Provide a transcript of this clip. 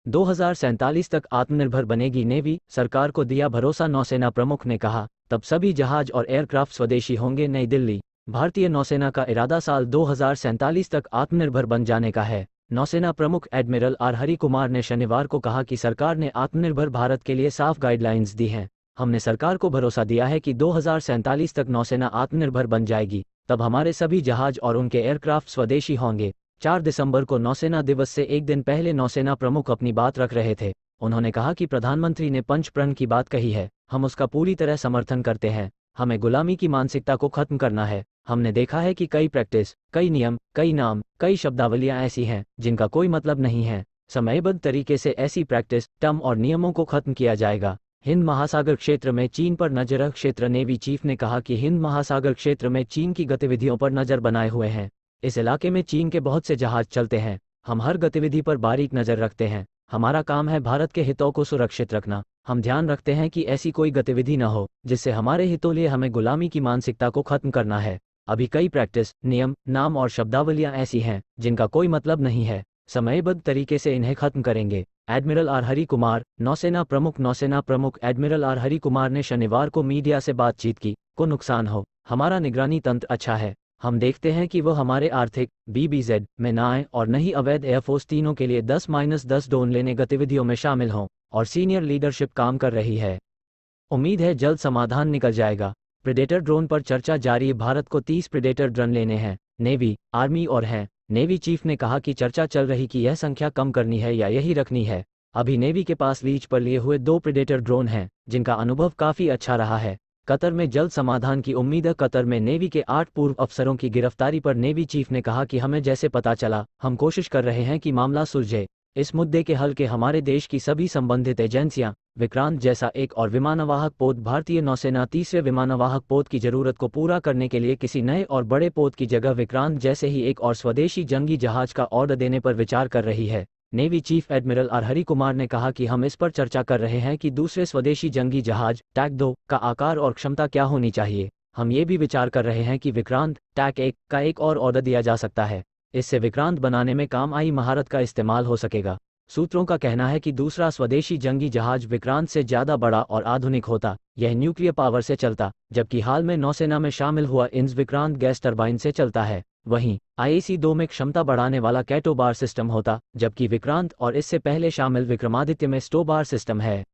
2047 तक आत्मनिर्भर बनेगी नेवी, सरकार को दिया भरोसा। नौसेना प्रमुख ने कहा, तब सभी जहाज और एयरक्राफ्ट स्वदेशी होंगे। नई दिल्ली। भारतीय नौसेना का इरादा साल 2047 तक आत्मनिर्भर बन जाने का है। नौसेना प्रमुख एडमिरल आर हरि कुमार ने शनिवार को कहा कि सरकार ने आत्मनिर्भर भारत के लिए साफ गाइडलाइंस दी हैं। हमने सरकार को भरोसा दिया है कि 2047 तक नौसेना आत्मनिर्भर बन जाएगी, तब हमारे सभी जहाज और उनके एयरक्राफ्ट स्वदेशी होंगे। 4 दिसंबर को नौसेना दिवस से एक दिन पहले नौसेना प्रमुख अपनी बात रख रहे थे। उन्होंने कहा कि प्रधानमंत्री ने पंच प्रण की बात कही है, हम उसका पूरी तरह समर्थन करते हैं। हमें गुलामी की मानसिकता को खत्म करना है। हमने देखा है कि कई प्रैक्टिस, कई नियम, कई नाम, कई शब्दावलियां ऐसी हैं जिनका कोई मतलब नहीं है। समयबद्ध तरीके से ऐसी प्रैक्टिस, टर्म और नियमों को खत्म किया जाएगा। हिंद महासागर क्षेत्र में चीन पर नजर। क्षेत्र नेवी चीफ ने कहा कि हिंद महासागर क्षेत्र में चीन की गतिविधियों पर नजर बनाए हुए हैं। इस इलाके में चीन के बहुत से जहाज चलते हैं। हम हर गतिविधि पर बारीक नजर रखते हैं। हमारा काम है भारत के हितों को सुरक्षित रखना। हम ध्यान रखते हैं कि ऐसी कोई गतिविधि न हो जिससे हमारे हितों लिए हमें गुलामी की मानसिकता को खत्म करना है। अभी कई प्रैक्टिस, नियम, नाम और शब्दावलियां ऐसी हैं जिनका कोई मतलब नहीं है। समयबद्ध तरीके से इन्हें खत्म करेंगे। एडमिरल आर हरि कुमार, नौसेना प्रमुख। नौसेना प्रमुख एडमिरल आर हरि कुमार ने शनिवार को मीडिया से बातचीत की। को नुकसान हो, हमारा निगरानी तंत्र अच्छा है। हम देखते हैं कि वो हमारे आर्थिक BBZ में न आए और न ही अवैध एयरफोर्स तीनों के लिए 10-10 ड्रोन लेने गतिविधियों में शामिल हों, और सीनियर लीडरशिप काम कर रही है। उम्मीद है जल्द समाधान निकल जाएगा। प्रेडेटर ड्रोन पर चर्चा जारी। भारत को 30 प्रेडेटर ड्रोन लेने हैं। नेवी, आर्मी और हैं। नेवी चीफ ने कहा कि चर्चा चल रही कि यह संख्या कम करनी है या यही रखनी है। अभी नेवी के पास लीज पर लिए हुए 2 प्रेडेटर ड्रोन हैं जिनका अनुभव काफी अच्छा रहा है। कतर में जल्द समाधान की उम्मीद है। कतर में नेवी के 8 पूर्व अफसरों की गिरफ्तारी पर नेवी चीफ ने कहा कि हमें जैसे पता चला, हम कोशिश कर रहे हैं कि मामला सुलझे। इस मुद्दे के हल के हमारे देश की सभी संबंधित एजेंसियां, विक्रांत जैसा एक और विमानवाहक पोत, भारतीय नौसेना तीसरे विमानवाहक पोत की जरूरत को पूरा करने के लिए किसी नए और बड़े पोत की जगह विक्रांत जैसे ही एक और स्वदेशी जंगी जहाज का ऑर्डर देने पर विचार कर रही है। Navy chief admiral R Hari Kumar ने कहा कि हम इस पर चर्चा कर रहे हैं कि दूसरे स्वदेशी जंगी जहाज टैक 2 का आकार और क्षमता क्या होनी चाहिए। हम ये भी विचार कर रहे हैं कि विक्रांत टैक 1 का एक और ऑर्डर दिया जा सकता है। इससे विक्रांत बनाने में काम आई महारत का इस्तेमाल हो सकेगा। सूत्रों का कहना है कि दूसरा स्वदेशी जंगी जहाज विक्रांत से ज्यादा बड़ा और आधुनिक होता। यह न्यूक्लियर पावर से चलता, जबकि हाल में नौसेना में शामिल हुआ इंस विक्रांत गैस टरबाइन से चलता है। वहीं IAC-2 में क्षमता बढ़ाने वाला कैटो बार सिस्टम होता, जबकि विक्रांत और इससे पहले शामिल विक्रमादित्य में स्टो बार सिस्टम है।